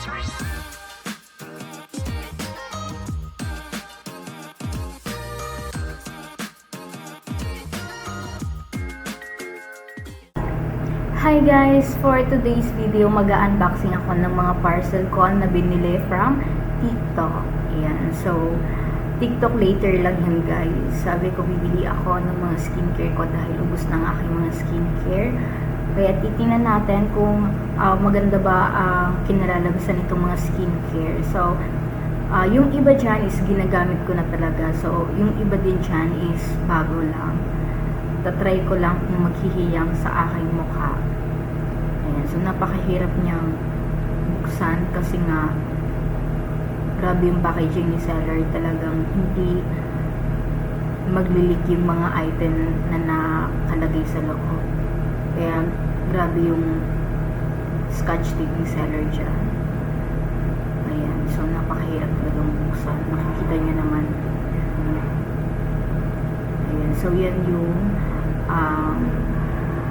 Hi guys! For today's video, mag-unboxing ako ng mga parcel ko na binili from TikTok. Ayan. So, TikTok later lang yan guys. Sabi ko, bibili ako ng mga skincare ko dahil ubos ng aking mga skincare. Kaya titingnan natin kung maganda ba ang kinalalabasan itong mga skincare. So, yung iba dyan is ginagamit ko na talaga. So, yung iba din dyan is bago lang. Tatry ko lang kung maghihiyang sa aking mukha. Ayan, so napakahirap niyang buksan kasi nga grabe yung packaging ni seller, talagang hindi maglilik yung mga item na nakalagay sa loob. Kaya grabe yung scotch tape ni seller dyan. Ayan, so napakahirap talagang buksan. Makikita niyo naman. Ayan, so yan yung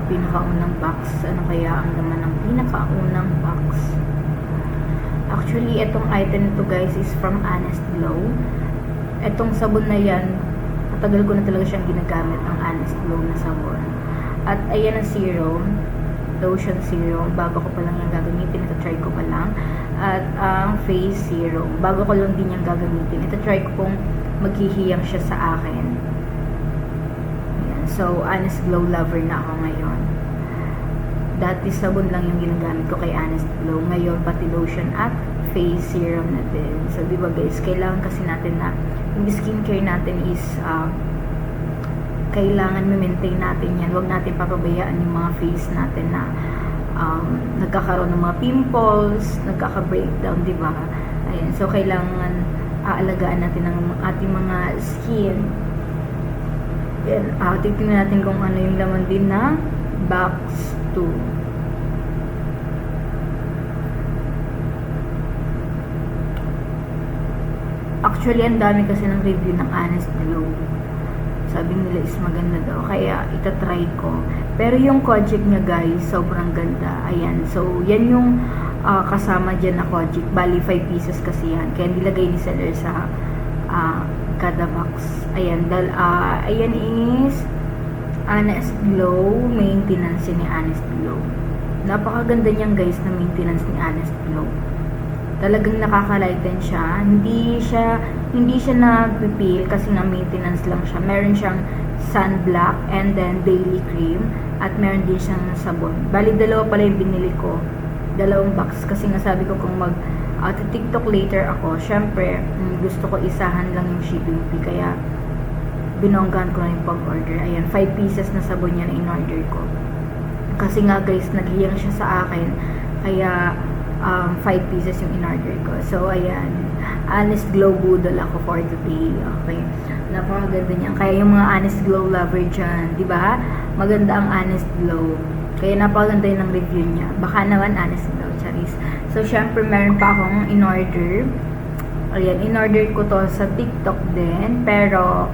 pinakaunang box. Ano kaya ang laman ng pinakaunang box? Actually, itong item nito guys is from Honest Glow. Itong sabon na yan, matagal ko na talaga siyang ginagamit, ang Honest Glow na sabon. At ayan ang serum, lotion serum, bago ko pa lang yung gagamitin, ito-try ko pa lang. At ang face serum, bago ko lang din yung gagamitin, ito-try ko kung maghihiyang siya sa akin. So, Honest Glow lover na ako ngayon. Dati sabon lang yung ginagamit ko kay Honest Glow. Ngayon, pati lotion at face serum na din. So, di ba guys, kailangan kasi natin na yung skincare natin is kailangan ma-maintain natin yan. Huwag natin papabayaan yung mga face natin na nagkakaroon ng mga pimples, nagkaka-breakdown, di ba? Ayan. So, kailangan aalagaan natin ang ating mga skin. Yan, titignan natin kung ano yung laman din na box 2. Actually, ang dami kasi ng review ng Honest Glow. Sabi nila is maganda daw, kaya itatry ko. Pero yung Kojic niya guys, sobrang ganda. Ayan, so yan yung kasama dyan na Kojic. Bali, 5 pieces kasi yan. Kaya nilagay ni seller sa kada box. Ayan, ayan is Honest Glow maintenance ni Honest Glow. Napakaganda niyan guys na maintenance ni Honest Glow. Talagang nakaka-lighten siya. Hindi siya nagpipil kasi na maintenance lang siya. Meron siyang sunblock and then daily cream at meron din siyang sabon. Bali, dalawa pala yung binili ko. Dalawang box kasi nga sabi ko kung TikTok later ako, syempre gusto ko isahan lang yung shipping fee, kaya binonggahan ko na yung pag-order. Ayan, 5 pieces na sabon yan na in-order ko kasi nga guys, naghiyang siya sa akin, kaya 5 pieces yung in-order ko. So ayan, Honest Glow budol ako for today. Okay, napakaganda niyan. Kaya yung mga Honest Glow lover dyan, di ba? Maganda ang Honest Glow. Kaya napakaganda yun ng review niya. Baka naman Honest Glow, charis. So, syempre, meron pa akong in-order. Ayan, in-order ko to sa TikTok din. Pero,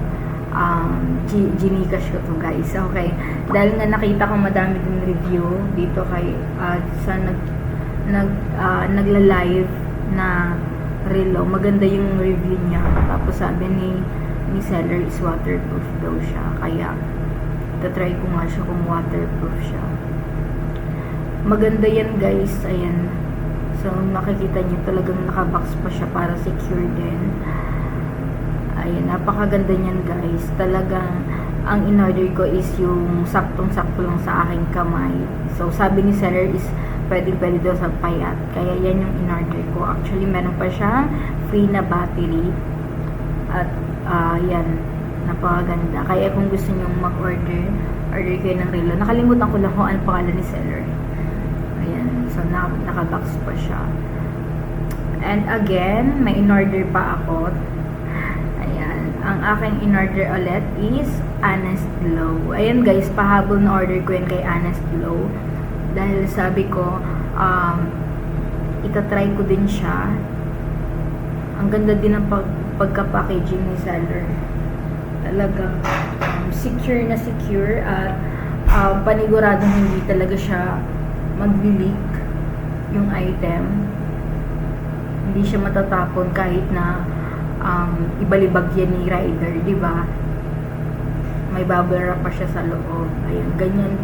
Gcash ko to guys. Okay. Dahil nga nakita ko madami din review dito kay, sa nagla-live na Relo. Maganda yung review niya. Tapos sabi ni seller is waterproof daw siya. Kaya, tatry ko nga siya kung waterproof siya. Maganda yan guys. Ayan. So, makikita nyo talagang nakabox pa siya para secure din. Ayan, napakaganda niyan guys. Talagang, ang in-order ko is yung saktong-sakto lang sa aking kamay. So, sabi ni seller is pwede daw sa payat. Kaya yan yung in-order ko. Actually, meron pa siyang free na battery. At, yan, napakaganda. Kaya kung gusto nyo mag-order, order kayo ng Relo. Nakalimutan ko lang kung ano pangalan ni seller. Ayan, so nakabox pa siya. And again, may in-order pa ako. Ayan, ang aking in-order ulit is Honest Glow. Ayan guys, pahabol na order ko yan kay Honest Glow. Dahil sabi ko, itatry ko din siya. Ang ganda din ng pagka-packaging ni seller. Talagang secure na secure at paniguradong hindi talaga siya mag-leak yung item. hindi siya matatapon kahit na ibalibag yan ni rider, di ba? May bubble wrap pa siya sa loob. Ayun, ganyan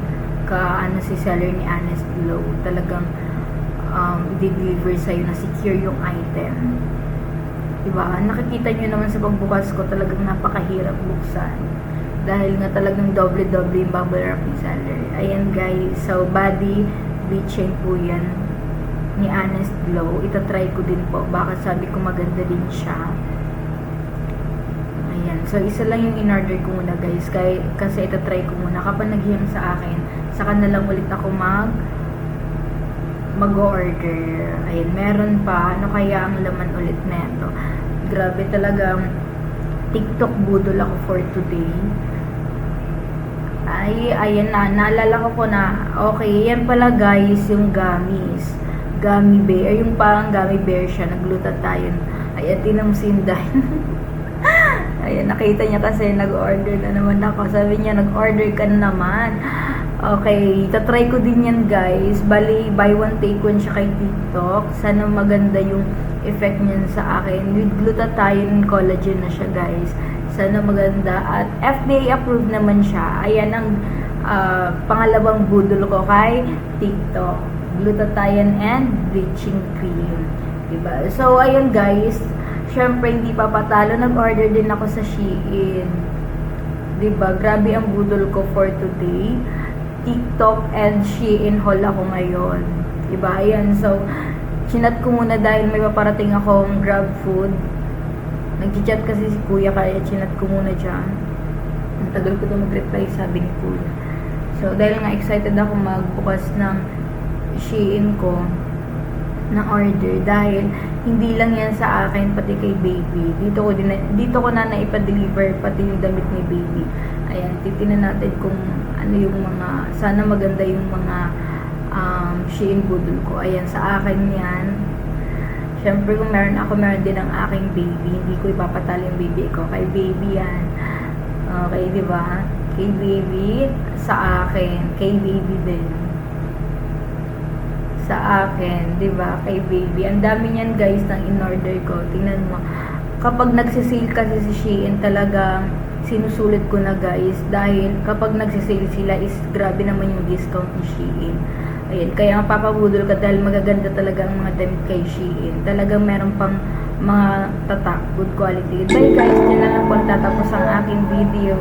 si seller ni Honest Glow. Talagang i-deliver sa'yo na secure yung item. Diba? Nakikita nyo naman sa pagbukas ko, talagang napakahirap buksan. Dahil nga talagang doble-doble yung bubble wrap ni seller. Ayan guys, so body bleaching po yan ni Honest Glow. Itatry ko din po. Baka sabi ko maganda din siya. Ayan. So, isa lang yung in-order ko muna guys. Kasi itatry ko muna. Kapag naghiyang sa akin, saka na lang ulit ako mag-order. Ayan. Meron pa. Ano kaya ang laman ulit neto? Grabe talagang TikTok budol ako for today. Ay, ayan na. Naalala ko po na, okay, yan pala guys, yung gummies. Gummy bear. Yung parang gummy bear siya. Nag-glutathione. Ayan, tinamsinday. Ayan, nakita niya kasi nag-order na naman ako. Sabi niya, nag-order ka na naman. Okay, tatry ko din yan guys. Bali, buy one take one siya kay TikTok. Sana maganda yung effect niyan sa akin. With glutathione collagen na siya guys. Sana maganda. At FDA approved naman siya. Ayan ang pangalawang budol ko kay TikTok. Glutathione and bleaching cream. Diba? So, ayun guys. Syempre, hindi pa patalo. Nag-order din ako sa Shein. Diba? Grabe ang budol ko for today. TikTok and Shein haul ako ngayon. Diba? Ayan. So, chinat ko muna dahil may paparating akong grab food. Nag-chat kasi si Kuya kaya chinat ko muna dyan. Ang tagal ko na mag-reply, sabi ni Kuya. So, dahil nga excited ako magbukas ng Shein ko na order dahil hindi lang yan sa akin pati kay baby. Dito ko na naipa-deliver pati yung damit ni baby. Ayan, titingnan natin kung ano yung mga, sana maganda yung mga Shein budol ko. Ayan, sa akin yan. Syempre kung meron din ang aking baby. Hindi ko ipapatalo yung baby ko. Kay baby yan. Okay, di ba? Kay baby, sa akin. Kay baby din. Sa akin, 'di ba? Kay baby. Ang dami niyan, guys, ng in-order ko. Tingnan mo. Kapag nagse-sale kasi si Shein, talagang sinusulit ko na, guys, dahil kapag nagse-sale sila is grabe naman yung discount ni Shein. Ayun, kaya ang papabudol ka dahil magaganda talaga ang mga damit kay Shein. Talagang meron pang mga tatak, good quality. Bye guys, dyan na lang po tatapos ang aking video.